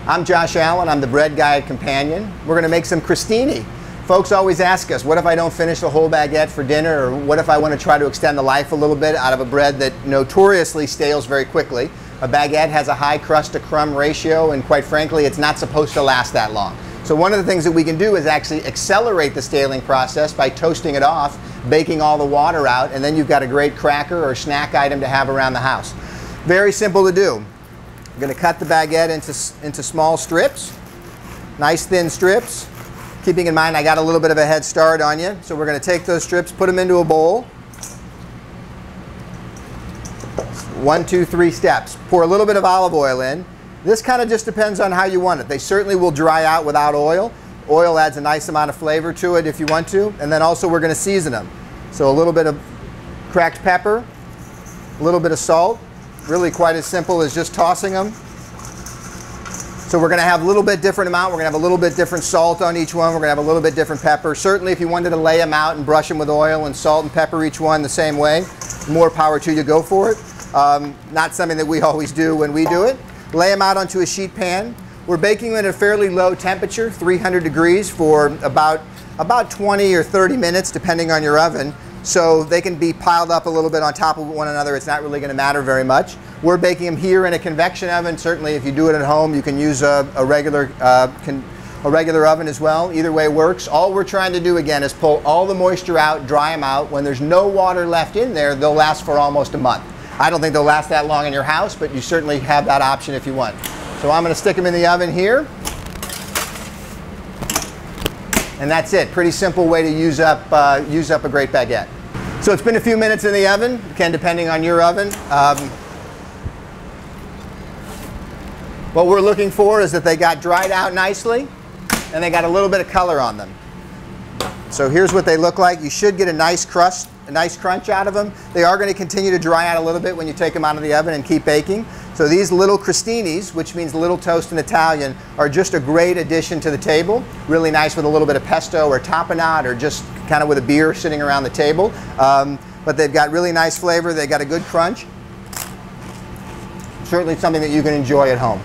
I'm Josh Allen, I'm the bread guy companion. We're going to make some crostini. Folks always ask us, what if I don't finish the whole baguette for dinner, or what if I want to try to extend the life a little bit out of a bread that notoriously stales very quickly? A baguette has a high crust to crumb ratio, and quite frankly, it's not supposed to last that long. So one of the things that we can do is actually accelerate the staling process by toasting it off, baking all the water out, and then you've got a great cracker or snack item to have around the house. Very simple to do. I'm going to cut the baguette into small strips, nice thin strips. Keeping in mind I got a little bit of a head start on you, so we're going to take those strips, put them into a bowl. 1, 2, 3 steps. Pour a little bit of olive oil in. This kind of just depends on how you want it. They certainly will dry out without oil. Oil adds a nice amount of flavor to it if you want to. And then also we're going to season them. So a little bit of cracked pepper, a little bit of salt. Really quite as simple as just tossing them. So we're going to have a little bit different amount. We're going to have a little bit different salt on each one. We're going to have a little bit different pepper. Certainly if you wanted to lay them out and brush them with oil and salt and pepper each one the same way, more power to you, go for it. Not something that we always do when we do it. Lay them out onto a sheet pan. We're baking them at a fairly low temperature, 300 degrees, for about 20 or 30 minutes depending on your oven. So they can be piled up a little bit on top of one another. It's not really going to matter very much. We're baking them here in a convection oven. Certainly if you do it at home, you can use a regular oven as well. Either way works. All we're trying to do again is pull all the moisture out, dry them out. When there's no water left in there, they'll last for almost a month. I don't think they'll last that long in your house, but you certainly have that option if you want. So I'm going to stick them in the oven here. And that's it. Pretty simple way to use up a great baguette. So it's been a few minutes in the oven, again depending on your oven. What we're looking for is that they got dried out nicely and they got a little bit of color on them. So here's what they look like. You should get a nice crust, a nice crunch out of them. They are going to continue to dry out a little bit when you take them out of the oven and keep baking. So these little crostinis, which means little toast in Italian, are just a great addition to the table. Really nice with a little bit of pesto or tapenade, or just kind of with a beer sitting around the table. But they've got really nice flavor. They've got a good crunch. Certainly something that you can enjoy at home.